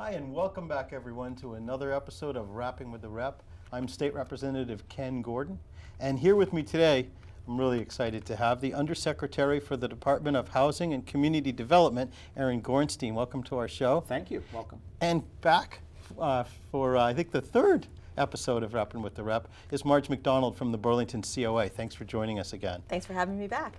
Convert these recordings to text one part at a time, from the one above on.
Hi, and welcome back, everyone, to another episode of Rapping with the Rep. I'm State Representative Ken Gordon, and here with me today, I'm really excited to have the Undersecretary for the Department of Housing and Community Development, Aaron Gorstein. Welcome to our show. Thank you. Welcome. And back for, I think, the third episode of Rapping with the Rep is Marge McDonald from the Burlington C.O.A. Thanks for joining us again. Thanks for having me back.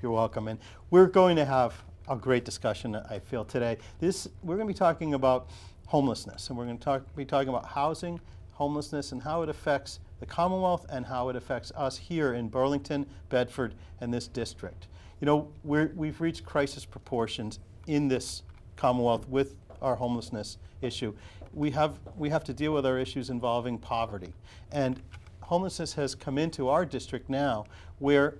You're welcome. And we're going to have a great discussion, I feel, today. We're going to be talking about homelessness, and we're going to be talking about housing, homelessness, and how it affects the Commonwealth and how it affects us here in Burlington, Bedford, and this district. You know, we've reached crisis proportions in this Commonwealth with our homelessness issue. We have to deal with our issues involving poverty, and homelessness has come into our district now where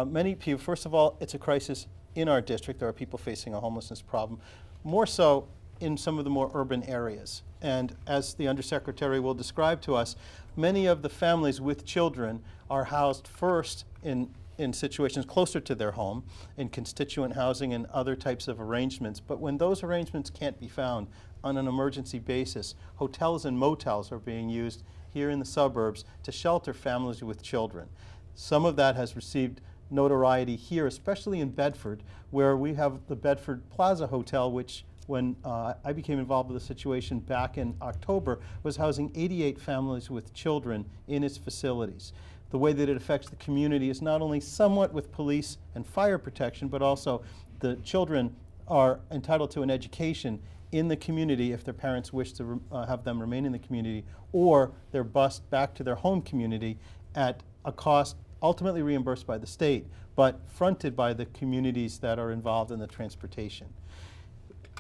many people, first of all, it's a crisis in our district. There are people facing a homelessness problem, more so in some of the more urban areas. And as the Undersecretary will describe to us, many of the families with children are housed first in situations closer to their home, in constituent housing and other types of arrangements. But when those arrangements can't be found on an emergency basis, hotels and motels are being used here in the suburbs to shelter families with children. Some of that has received notoriety here, especially in Bedford, where we have the Bedford Plaza Hotel, which when I became involved with the situation back in October, was housing 88 families with children in its facilities. The way that it affects the community is not only somewhat with police and fire protection, but also the children are entitled to an education in the community if their parents wish to have them remain in the community, or they're bused back to their home community at a cost ultimately reimbursed by the state, but fronted by the communities that are involved in the transportation.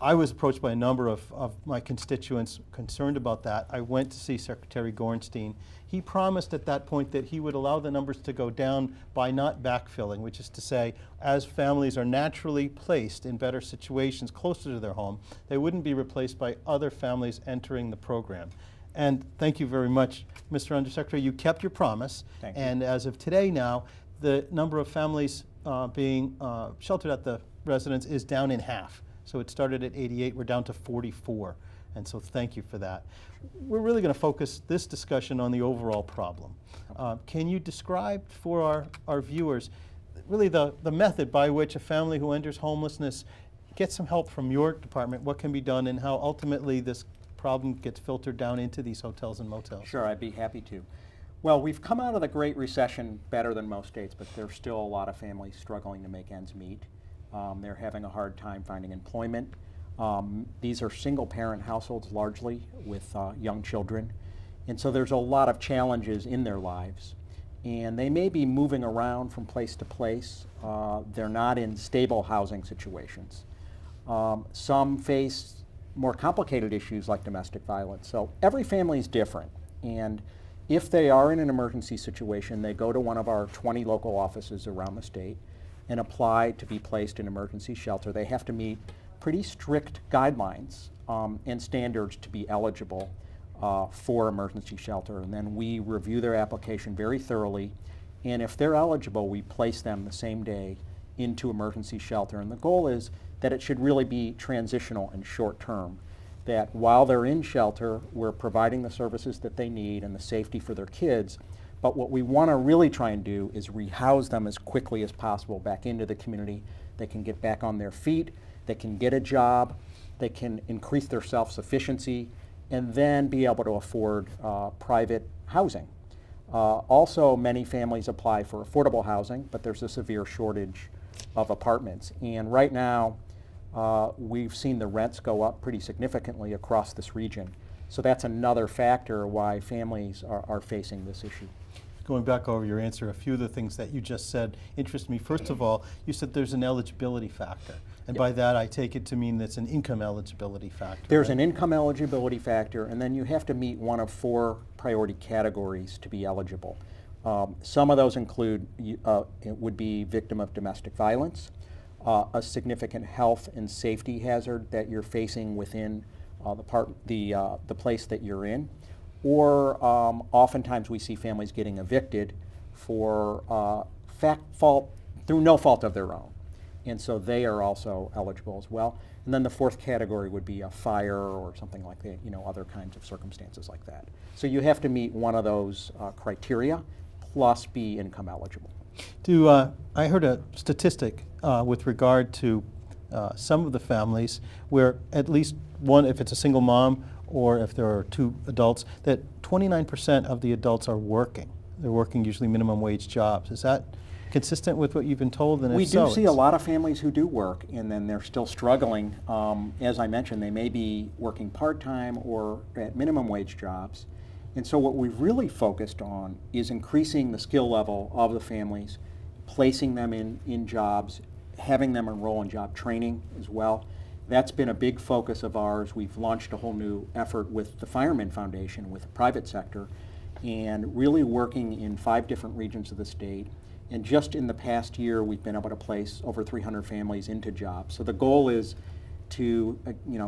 I was approached by a number of my constituents concerned about that. I went to see Secretary Gorstein. He promised at that point that he would allow the numbers to go down by not backfilling, which is to say, as families are naturally placed in better situations closer to their home, they wouldn't be replaced by other families entering the program. And thank you very much, Mr. Undersecretary. You kept your promise. Thank you. And as of today now, the number of families being sheltered at the residence is down in half. So it started at 88, we're down to 44. And so thank you for that. We're really going to focus this discussion on the overall problem. Can you describe for our viewers really the method by which a family who enters homelessness gets some help from your department, what can be done, and how ultimately this problem gets filtered down into these hotels and motels? Sure, I'd be happy to. Well, we've come out of the Great Recession better than most states, but there's still a lot of families struggling to make ends meet. They're having a hard time finding employment. These are single-parent households largely with young children. And so there's a lot of challenges in their lives. And they may be moving around from place to place. They're not in stable housing situations. Some face more complicated issues like domestic violence. So every family is different. And if they are in an emergency situation, they go to one of our 20 local offices around the state and apply to be placed in emergency shelter. They have to meet pretty strict guidelines and standards to be eligible for emergency shelter. And then we review their application very thoroughly. And if they're eligible, we place them the same day into emergency shelter. And the goal is that it should really be transitional and short term. That while they're in shelter, we're providing the services that they need and the safety for their kids. But what we want to really try and do is rehouse them as quickly as possible back into the community. They can get back on their feet, they can get a job, they can increase their self-sufficiency, and then be able to afford private housing. Also, many families apply for affordable housing, but there's a severe shortage of apartments. And right now, we've seen the rents go up pretty significantly across this region. So that's another factor why families are facing this issue. Going back over your answer, a few of the things that you just said interest me. First of all, you said there's an eligibility factor. And by that, I take it to mean that's an income eligibility factor. There's right? an income eligibility factor, and then you have to meet one of 4 priority categories to be eligible. Some of those include, it would be victim of domestic violence, a significant health and safety hazard that you're facing within the place that you're in, or oftentimes we see families getting evicted for through no fault of their own. And so they are also eligible as well. And then the fourth category would be a fire or something like that, other kinds of circumstances like that. So you have to meet one of those criteria plus be income eligible. I heard a statistic with regard to some of the families where at least one, if it's a single mom or if there are two adults, that 29% of the adults are working. They're working usually minimum wage jobs. Is that consistent with what you've been told? And We if so, do see a lot of families who do work, and then they're still struggling. As I mentioned, they may be working part-time or at minimum wage jobs. And so what we've really focused on is increasing the skill level of the families, placing them in jobs, having them enroll in job training as well. That's been a big focus of ours. We've launched a whole new effort with the Fireman Foundation, with the private sector, and really working in 5 different regions of the state. And just in the past year, we've been able to place over 300 families into jobs. So the goal is to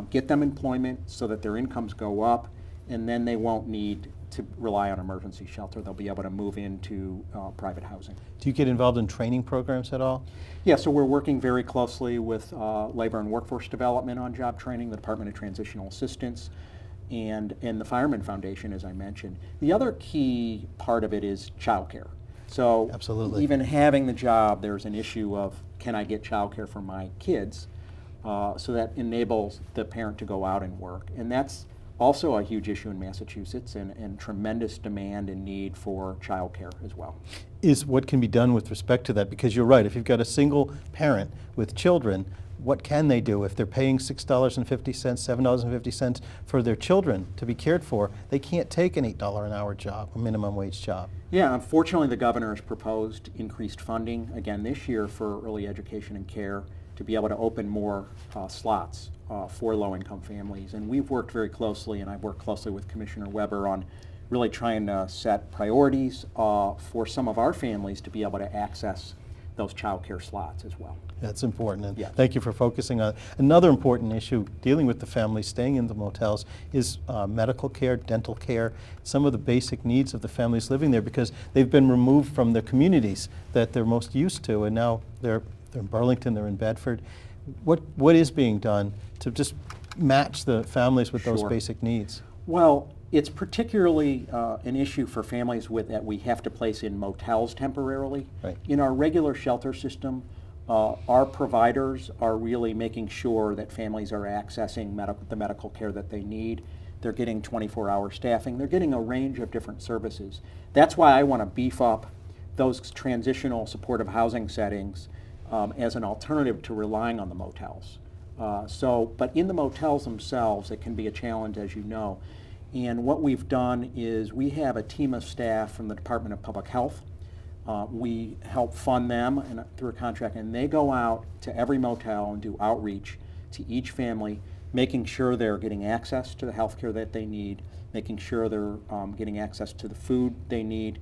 get them employment so that their incomes go up, and then they won't need to rely on emergency shelter. They'll be able to move into private housing. do you get involved in training programs at all? Yeah, so we're working very closely with Labor and Workforce Development on job training, the Department of Transitional Assistance, and the Fireman Foundation, as I mentioned. The other key part of it is childcare. So Absolutely. even having the job, there's an issue of, can I get childcare for my kids? So that enables the parent to go out and work. And that's also a huge issue in Massachusetts, and tremendous demand and need for childcare as well. Is what can be done with respect to that? Because you're right, if you've got a single parent with children, what can they do? If they're paying $6.50, $7.50 for their children to be cared for, they can't take an $8 an hour job, a minimum wage job. Yeah, unfortunately, the governor has proposed increased funding again this year for early education and care to be able to open more slots for low-income families. And we've worked very closely, and I've worked closely with Commissioner Weber on really trying to set priorities for some of our families to be able to access those child care slots as well. That's important, and Yes. thank you for focusing on it. Another important issue dealing with the families staying in the motels is medical care, dental care, some of the basic needs of the families living there, because they've been removed from the communities that they're most used to, and now they're in Burlington, they're in Bedford. What is being done to just match the families with those Sure. basic needs? Well, it's particularly an issue for families that we have to place in motels temporarily. Right. In our regular shelter system, our providers are really making sure that families are accessing the medical care that they need. They're getting 24-hour staffing. They're getting a range of different services. That's why I want to beef up those transitional supportive housing settings as an alternative to relying on the motels. But in the motels themselves, it can be a challenge, as you know. And what we've done is we have a team of staff from the Department of Public Health. We help fund them through a contract, and they go out to every motel and do outreach to each family, making sure they're getting access to the health care that they need, making sure they're getting access to the food they need.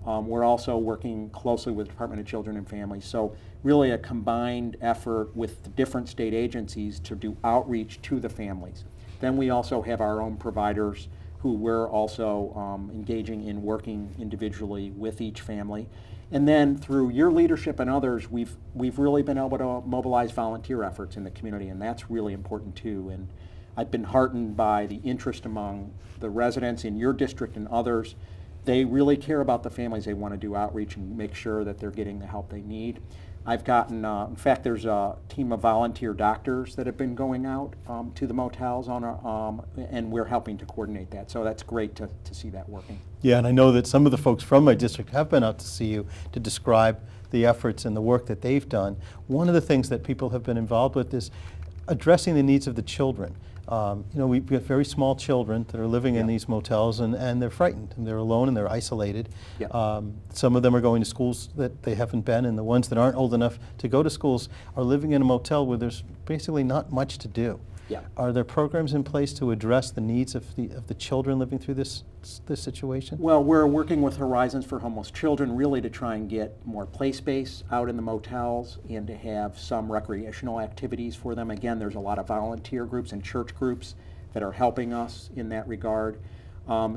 We're also working closely with the Department of Children and Families. So really a combined effort with the different state agencies to do outreach to the families. Then we also have our own providers who we're also engaging in working individually with each family. And then through your leadership and others, we've really been able to mobilize volunteer efforts in the community, and that's really important too. And I've been heartened by the interest among the residents in your district and others. They really care about the families. They want to do outreach and make sure that they're getting the help they need. I've gotten, in fact, there's a team of volunteer doctors that have been going out to the motels and we're helping to coordinate that. So that's great to see that working. Yeah, and I know that some of the folks from my district have been out to see you to describe the efforts and the work that they've done. One of the things that people have been involved with is addressing the needs of the children. We've got very small children that are living in these motels, and they're frightened, and they're alone, and they're isolated. Some of them are going to schools that they haven't been, and the ones that aren't old enough to go to schools are living in a motel where there's basically not much to do. Are there programs in place to address the needs of the children living through this situation? Well, we're working with Horizons for Homeless Children really to try and get more play space out in the motels and to have some recreational activities for them. Again, there's a lot of volunteer groups and church groups that are helping us in that regard.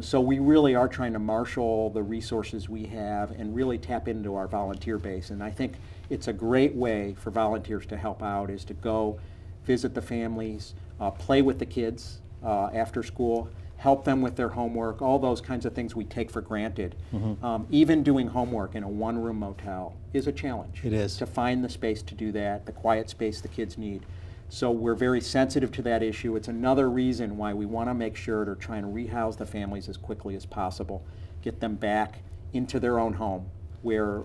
So we really are trying to marshal the resources we have and really tap into our volunteer base. And I think it's a great way for volunteers to help out is to go visit the families, play with the kids after school, help them with their homework, all those kinds of things we take for granted. Even doing homework in a one-room motel is a challenge. It is. To find the space to do that, the quiet space the kids need. So we're very sensitive to that issue. It's another reason why we want to make sure to try and rehouse the families as quickly as possible, get them back into their own home where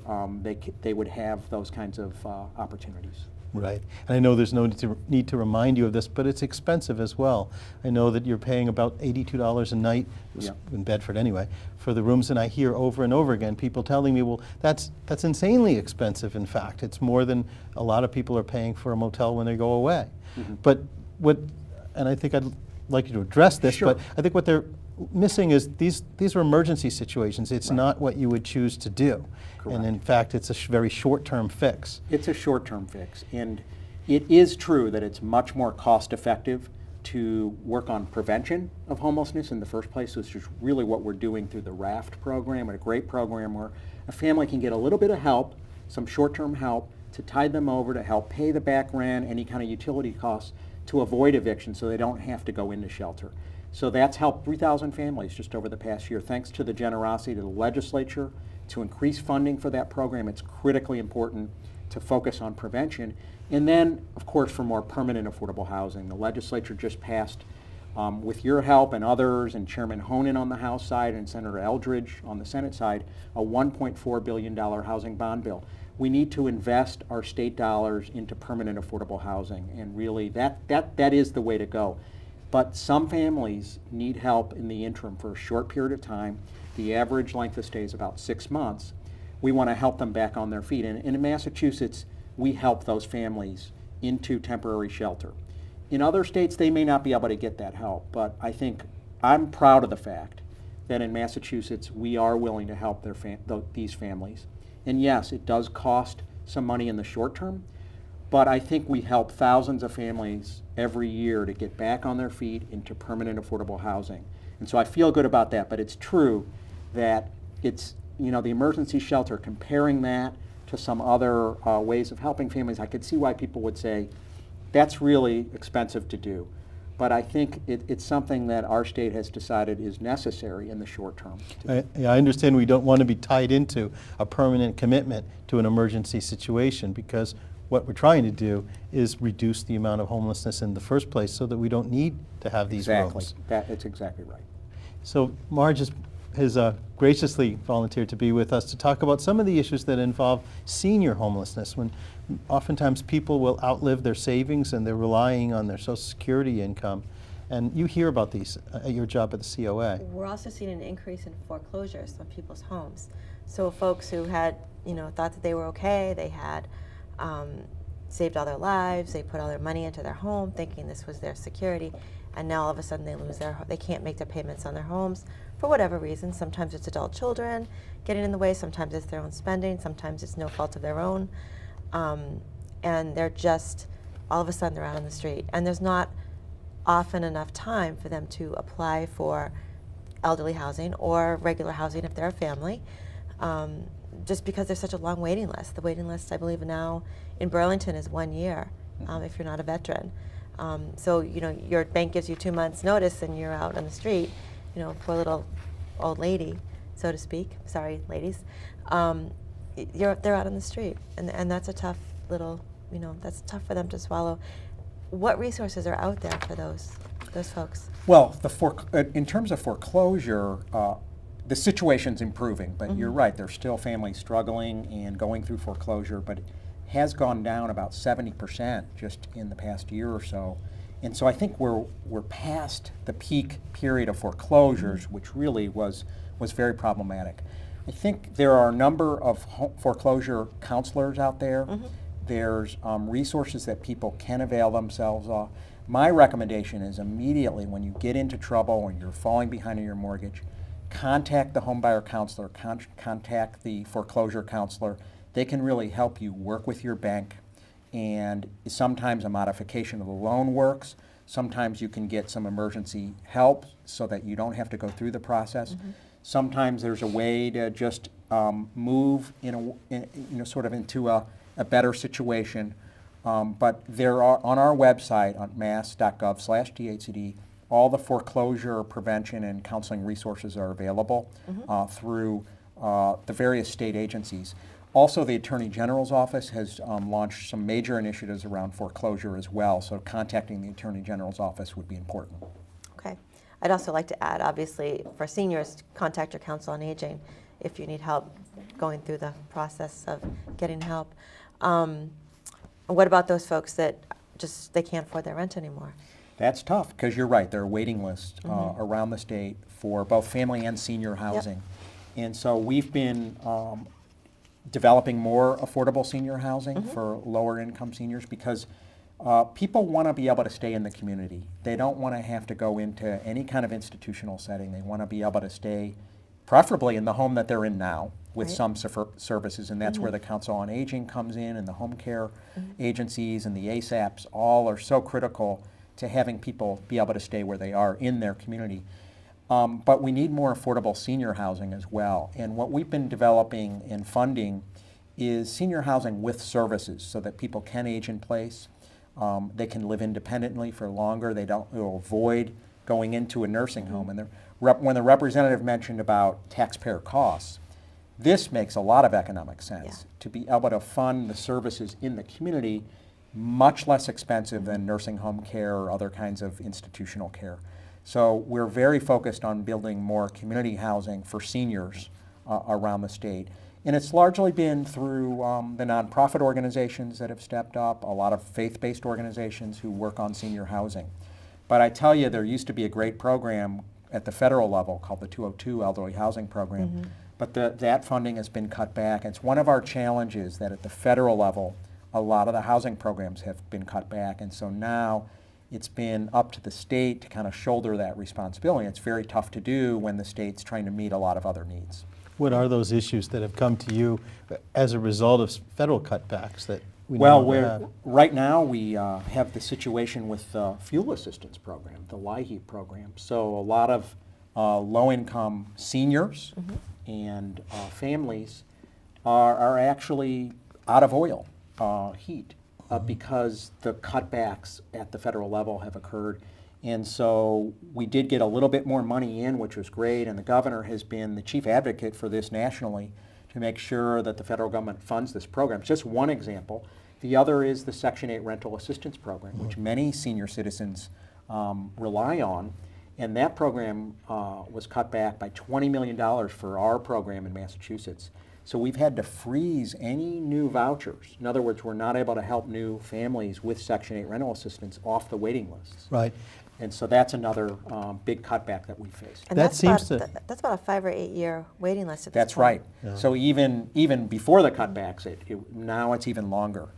they would have those kinds of opportunities. Right. And I know there's no need to remind you of this, but it's expensive as well. I know that you're paying about $82 a night, in Bedford anyway, for the rooms, and I hear over and over again people telling me, well, that's insanely expensive, in fact. It's more than a lot of people are paying for a motel when they go away. But and I think I'd like you to address this, but I think what they're missing is these are emergency situations. It's not what you would choose to do. And in fact, it's a very short-term fix. It's a short-term fix. And it is true that it's much more cost-effective to work on prevention of homelessness in the first place, which is really what we're doing through the RAFT program, a great program where a family can get a little bit of help, some short-term help, to tide them over, to help pay the back rent, any kind of utility costs, to avoid eviction so they don't have to go into shelter. So that's helped 3,000 families just over the past year, thanks to the generosity of the legislature to increase funding for that program. It's critically important to focus on prevention. And then, of course, for more permanent affordable housing. The legislature just passed, with your help and others, and Chairman Honan on the House side and Senator Eldridge on the Senate side, a $1.4 billion housing bond bill. We need to invest our state dollars into permanent affordable housing, and really that is the way to go. But some families need help in the interim for a short period of time. The average length of stay is about 6 months. We want to help them back on their feet. And in Massachusetts, we help those families into temporary shelter. In other states, they may not be able to get that help, but I think I'm proud of the fact that in Massachusetts, we are willing to help these families. And yes, it does cost some money in the short term, but I think we help thousands of families every year to get back on their feet into permanent affordable housing. And so I feel good about that, but it's true that it's, the emergency shelter, comparing that to some other ways of helping families, I could see why people would say, that's really expensive to do. But I think it's something that our state has decided is necessary in the short term. I understand we don't want to be tied into a permanent commitment to an emergency situation, because what we're trying to do is reduce the amount of homelessness in the first place so that we don't need to have these rooms. That's exactly right. So Marge has graciously volunteered to be with us to talk about some of the issues that involve senior homelessness, when oftentimes people will outlive their savings and they're relying on their Social Security income. And you hear about these at your job at the C.O.A. We're also seeing an increase in foreclosures on people's homes. So folks who had, thought that they were okay, they had saved all their lives, they put all their money into their home thinking this was their security, and now all of a sudden they can't make their payments on their homes for whatever reason. Sometimes it's adult children getting in the way, sometimes it's their own spending, sometimes it's no fault of their own, and they're just, all of a sudden they're out on the street, and there's not often enough time for them to apply for elderly housing or regular housing if they're a family, just because there's such a long waiting list. The waiting list, I believe now in Burlington, is 1 year if you're not a veteran. So your bank gives you 2 months notice and you're out on the street, poor little old lady, so to speak, sorry ladies, they're out on the street, and that's a tough little, that's tough for them to swallow. What resources are out there for those folks? Well, in terms of foreclosure, the situation's improving, but you're right, there's still families struggling and going through foreclosure, but it has gone down about 70% just in the past year or so. And so I think we're past the peak period of foreclosures, which really was very problematic. I think there are a number of foreclosure counselors out there. There's resources that people can avail themselves of. My recommendation is immediately when you get into trouble, when you're falling behind on your mortgage, contact the homebuyer counselor, contact the foreclosure counselor. They can really help you work with your bank, and sometimes a modification of the loan works. Sometimes you can get some emergency help so that you don't have to go through the process. Sometimes there's a way to just move sort of into a better situation But there are, on our website, on mass.gov/DHCD, all the foreclosure prevention and counseling resources are available through the various state agencies. Also, the Attorney General's office has launched some major initiatives around foreclosure as well, so contacting the Attorney General's office would be important. Okay. I'd also like to add, obviously, for seniors, contact your council on aging if you need help going through the process of getting help. What about those folks that just, they can't afford their rent anymore? That's tough, because you're right, there are waiting lists around the state for both family and senior housing. And so we've been developing more affordable senior housing for lower income seniors, because people want to be able to stay in the community. They don't want to have to go into any kind of institutional setting. They want to be able to stay preferably in the home that they're in now with some services, and that's where the Council on Aging comes in, and the home care agencies and the ASAPs all are so critical to having people be able to stay where they are in their community. But we need more affordable senior housing as well. And what we've been developing and funding is senior housing with services so that people can age in place. They can live independently for longer. They'll avoid going into a nursing home. And when the representative mentioned about taxpayer costs, this makes a lot of economic sense to be able to fund the services in the community much less expensive than nursing home care or other kinds of institutional care. So we're very focused on building more community housing for seniors around the state. And it's largely been through the nonprofit organizations that have stepped up, a lot of faith-based organizations who work on senior housing. But I tell you, there used to be a great program at the federal level called the 202 Elderly Housing Program. But that funding has been cut back. It's one of our challenges that at the federal level, a lot of the housing programs have been cut back. And so now it's been up to the state to kind of shoulder that responsibility. It's very tough to do when the state's trying to meet a lot of other needs. What are those issues that have come to you as a result of federal cutbacks that we right now we have the situation with the fuel assistance program, the LIHEAP program. So a lot of low-income seniors and families are actually out of oil heat because the cutbacks at the federal level have occurred. And so we did get a little bit more money in, which was great, and the governor has been the chief advocate for this nationally to make sure that the federal government funds this program. It's just one example. The other is the Section 8 rental assistance program, which many senior citizens rely on. And that program was cut back by $20 million for our program in Massachusetts. So we've had to freeze any new vouchers. In other words, we're not able to help new families with Section 8 rental assistance off the waiting lists. Right. And so that's another big cutback that we faced. And that's about a 5 or 8 year waiting list at this That's point. right. Yeah. So even before the cutbacks, now it's even longer.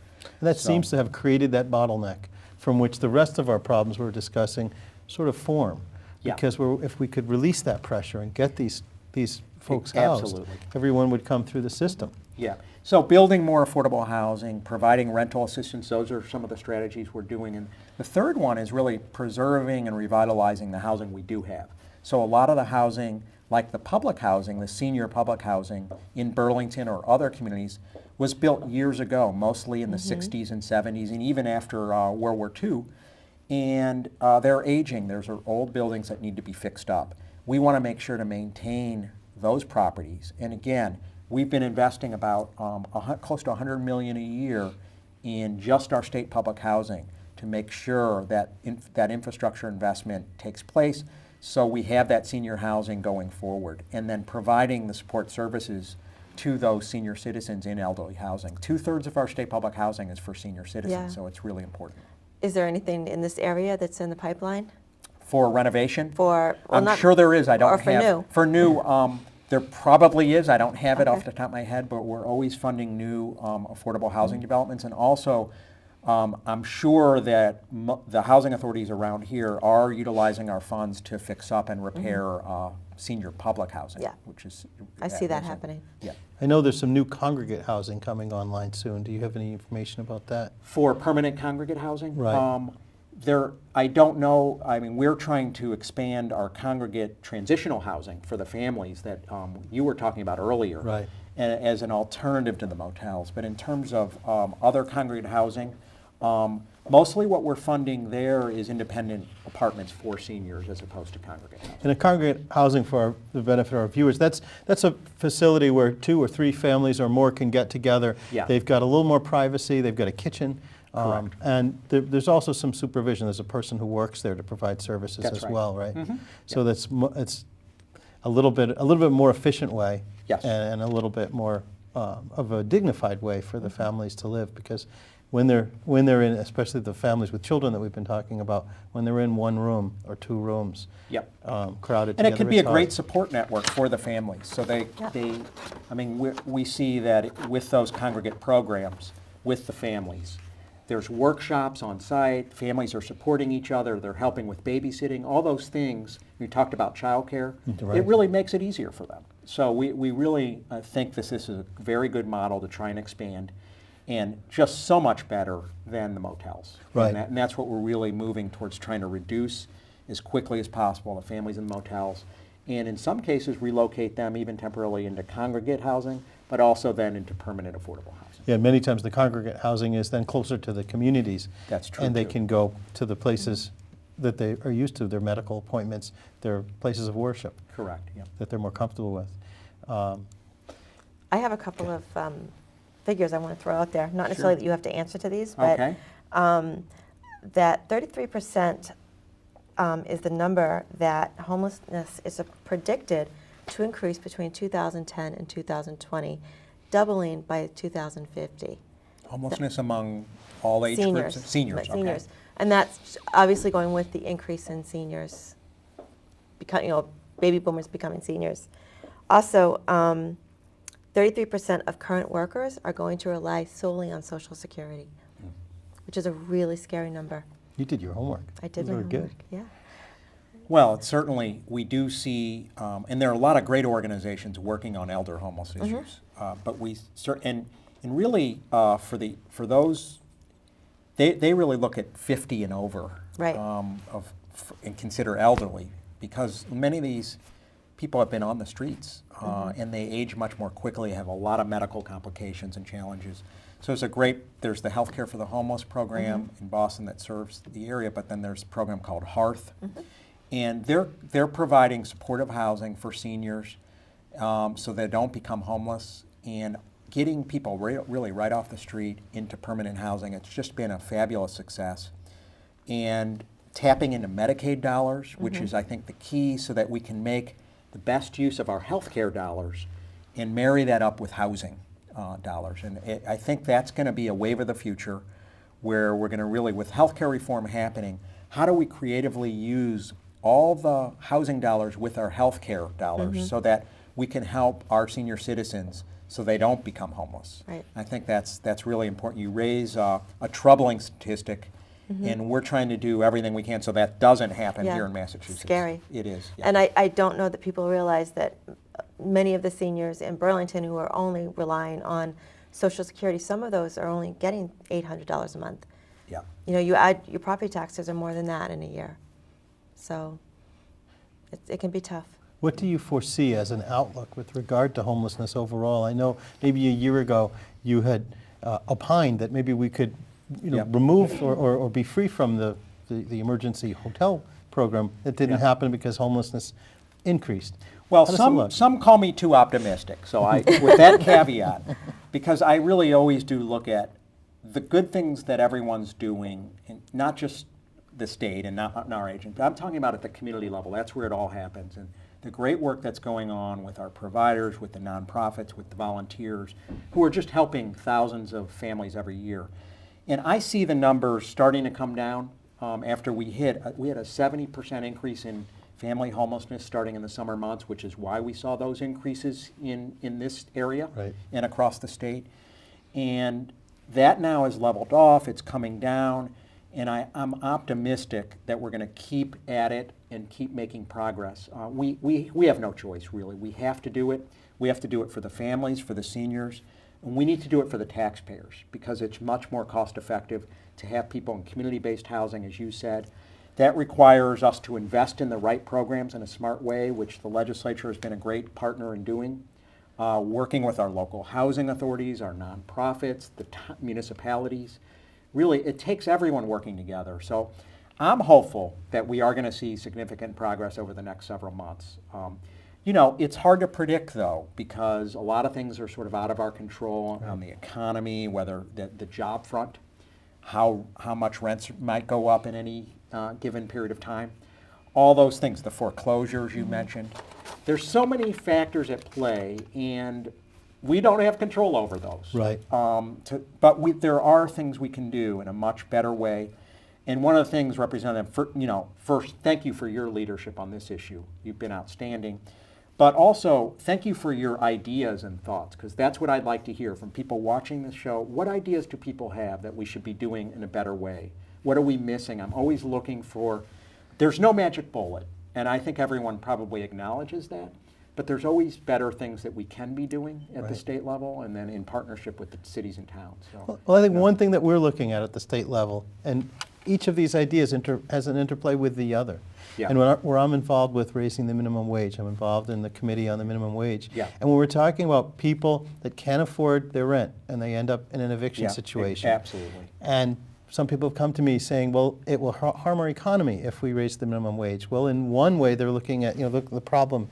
And that seems to have created that bottleneck from which the rest of our problems we're discussing sort of form. Yeah. Because if we could release that pressure and get these folks housed, Absolutely. everyone would come through the system. Yeah. So building more affordable housing, providing rental assistance, those are some of the strategies we're doing. And the third one is really preserving and revitalizing the housing we do have. So a lot of the housing, like the public housing, the senior public housing in Burlington or other communities, was built years ago, mostly in the 60s and 70s, and even after World War II. And they're aging. There's old buildings that need to be fixed up. We want to make sure to maintain those properties. And again, we've been investing about close to $100 million a year in just our state public housing to make sure that that infrastructure investment takes place so we have that senior housing going forward, and then providing the support services to those senior citizens in elderly housing. 2/3 of our state public housing is for senior citizens, so it's really important. Is there anything in this area that's in the pipeline? For renovation? I'm sure there is. I don't have. For new? For new, there probably is. I don't have it off the top of my head, but we're always funding new affordable housing developments. And also, I'm sure that the housing authorities around here are utilizing our funds to fix up and repair senior public housing, which is... I see that happening. Yeah. I know there's some new congregate housing coming online soon. Do you have any information about that? For permanent congregate housing? Right. I don't know. I mean, we're trying to expand our congregate transitional housing for the families that you were talking about earlier, Right. as an alternative to the motels. But in terms of other congregate housing, Mostly what we're funding there is independent apartments for seniors as opposed to congregate housing. And a congregate housing, for the benefit of our viewers, that's a facility where 2 or 3 families or more can get together. Yeah. They've got a little more privacy, they've got a kitchen. Correct. And there's also some supervision. There's a person who works there to provide services That's as right. well, right? Mhm. So it's a little bit more efficient way. Yes. And a little bit more of a dignified way for the families to live, because when they're in, especially the families with children that we've been talking about, when they're in 1 room or 2 rooms, Yep. crowded And together. it can be a it's hard. great support network for the families. So we see that we those congregate programs with the families. There's workshops on site, families are supporting each other, they're helping with babysitting, all those things. We talked about childcare. Right. It really makes it easier for them. So we really think this is a very good model to try and expand, and just so much better than the motels. Right. And that's what we're really moving towards, trying to reduce as quickly as possible the families in the motels, and in some cases relocate them even temporarily into congregate housing, but also then into permanent affordable housing. Yeah, many times the congregate housing is then closer to the communities. That's true, And they too. can go to the places that they are used to, their medical appointments, their places of worship Correct, yeah. that they're more comfortable with. I have a couple of figures I want to throw out there. Not necessarily that you have to answer to these, but Okay. that 33% is the number that homelessness is predicted to increase between 2010 and 2020, doubling by 2050. Homelessness among all age Seniors. groups? Seniors, But okay. seniors. And that's obviously going with the increase in seniors, baby boomers becoming seniors. Also, 33% of current workers are going to rely solely on Social Security, which is a really scary number. You did your homework. I did Very my good. homework, yeah. Well, it's certainly, we do see, and there are a lot of great organizations working on elder homeless Mm-hmm. issues. But and really, for those, they really look at 50 and over. Right. And consider elderly, because many of these people have been on the streets, and they age much more quickly, have a lot of medical complications and challenges. So there's the Healthcare for the Homeless program in Boston that serves the area, but then there's a program called Hearth. And they're providing supportive housing for seniors so they don't become homeless, and getting people really right off the street into permanent housing. It's just been a fabulous success. And tapping into Medicaid dollars, which is, I think, the key, so that we can make the best use of our healthcare dollars and marry that up with housing dollars. And I think that's going to be a wave of the future, where we're going to really, with healthcare reform happening, how do we creatively use all the housing dollars with our healthcare dollars so that we can help our senior citizens so they don't become homeless. Right. I think that's really important. You raise a troubling statistic, and we're trying to do everything we can so that doesn't happen Yeah. here in Massachusetts. Scary. It is. Yeah. And I don't know that people realize that many of the seniors in Burlington who are only relying on Social Security, some of those are only getting $800 a month. Yeah. You add your property taxes are more than that in a year. So it can be tough. What do you foresee as an outlook with regard to homelessness overall? I know maybe a year ago you had opined that maybe we could Yep. remove or be free from the emergency hotel program. It didn't Yeah. happen because homelessness increased. Well, How does it look? some call me too optimistic, so with that caveat, because I really always do look at the good things that everyone's doing, and not just the state and not our agent, but I'm talking about at the community level. That's where it all happens. And the great work that's going on with our providers, with the nonprofits, with the volunteers, who are just helping thousands of families every year. And I see the numbers starting to come down after we had a 70% increase in family homelessness starting in the summer months, which is why we saw those increases in this area Right. and across the state. And that now is leveled off, it's coming down, and I'm optimistic that we're going to keep at it and keep making progress. We have no choice, really. We have to do it. We have to do it for the families, for the seniors, and we need to do it for the taxpayers, because it's much more cost effective to have people in community-based housing, as you said. That requires us to invest in the right programs in a smart way, which the legislature has been a great partner in doing, working with our local housing authorities, our nonprofits, the municipalities. really, it takes everyone working together. So I'm hopeful that we are going to see significant progress over the next several months. You know, it's hard to predict, though, because a lot of things are sort of out of our control on the economy, whether the job front, how much rents might go up in any given period of time. All those things, the foreclosures you mentioned. There's so many factors at play, and we don't have control over those. Right. But there are things we can do in a much better way. And one of the things, Representative, first, thank you for your leadership on this issue. You've been outstanding. But also, thank you for your ideas and thoughts, because that's what I'd like to hear from people watching this show. What ideas do people have that we should be doing in a better way? What are we missing? I'm always looking for, there's no magic bullet, and I think everyone probably acknowledges that, but there's always better things that we can be doing at the state level and then in partnership with the cities and towns. So, Well, I think one thing that we're looking at the state level, and each of these ideas has an interplay with the other. Yeah. And where I'm involved with raising the minimum wage, I'm involved in the committee on the minimum wage. Yeah. And when we're talking about people that can't afford their rent and they end up in an eviction situation. Absolutely. And some people have come to me saying, well, it will harm our economy if we raise the minimum wage. Well, in one way, they're looking at the problem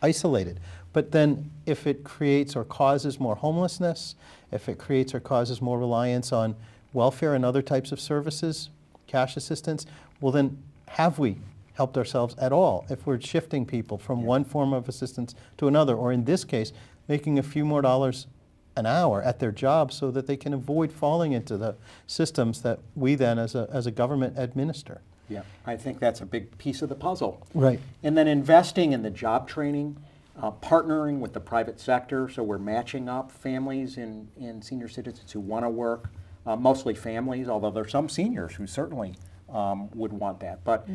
isolated. But then if it creates or causes more homelessness, if it creates or causes more reliance on welfare and other types of services, cash assistance, well then have we helped ourselves at all if we're shifting people from one form of assistance to another, or in this case, making a few more dollars an hour at their job so that they can avoid falling into the systems that we then as a government administer. Yeah, I think that's a big piece of the puzzle. Right. And then investing in the job training, partnering with the private sector, so we're matching up families and senior citizens who want to work, mostly families, although there's some seniors who certainly would want that. But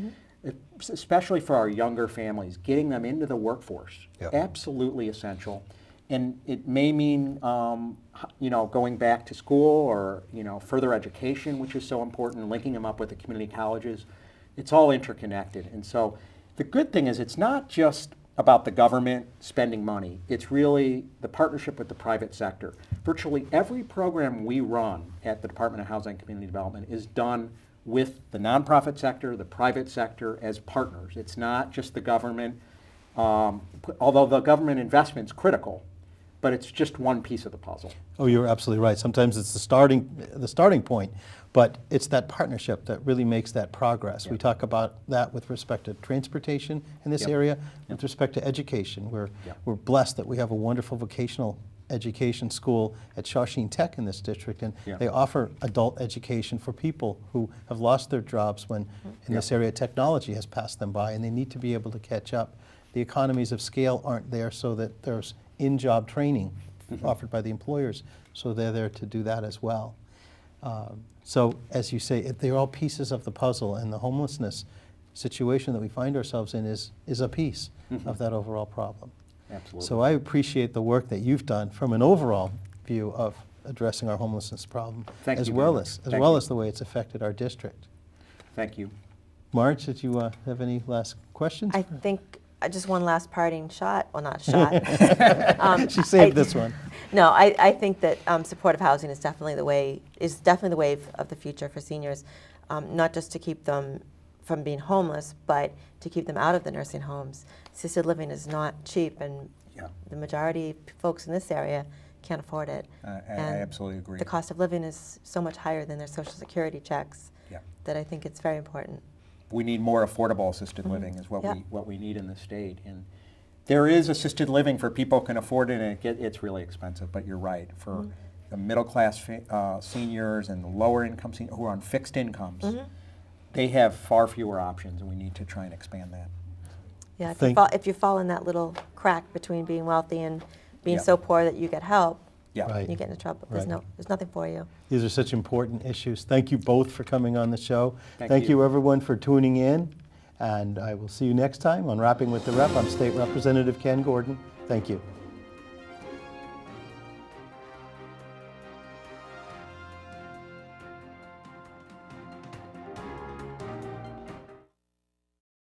especially for our younger families, getting them into the workforce, absolutely essential. And it may mean, going back to school or, further education, which is so important, linking them up with the community colleges. It's all interconnected. And so the good thing is it's not just about the government spending money. It's really the partnership with the private sector. Virtually every program we run at the Department of Housing and Community Development is done with the nonprofit sector, the private sector as partners. It's not just the government, although the government investment's critical, but it's just one piece of the puzzle. Oh, you're absolutely right. Sometimes it's the starting point, but it's that partnership that really makes that progress. We talk about that with respect to transportation in this area, with respect to education. We're blessed that we have a wonderful vocational education school at Shawsheen Tech in this district, and they offer adult education for people who have lost their jobs when in this area technology has passed them by, and they need to be able to catch up. The economies of scale aren't there, so that there's in-job training offered by the employers, so they're there to do that as well. So as you say, they're all pieces of the puzzle, and the homelessness situation that we find ourselves in is a piece of that overall problem. Absolutely. So I appreciate the work that you've done from an overall view of addressing our homelessness problem, Thank as you well very as much. Thank you. as the way it's affected our district. Thank you. Marge, did you have any last questions? I think just one last parting shot. Well, not shot. She saved this one. No, I think that supportive housing is definitely the wave of the future for seniors, not just to keep them from being homeless, but to keep them out of the nursing homes. Assisted living is not cheap, and the majority of folks in this area can't afford it. I And absolutely agree. the cost of living is so much higher than their Social Security checks that I think it's very important. We need more affordable assisted living is what we need in the state. And there is assisted living for people who can afford it, and it's really expensive, but you're right. For the middle class seniors and the lower income seniors who are on fixed incomes, they have far fewer options, and we need to try and expand that. Yeah, if you fall in that little crack between being wealthy and being so poor that you get help, Right. you get into trouble. Right. There's nothing for you. These are such important issues. Thank you both for coming on the show. Thank you you everyone for tuning in, and I will see you next time on Rapping with the Rep. I'm State Representative Ken Gordon. Thank you.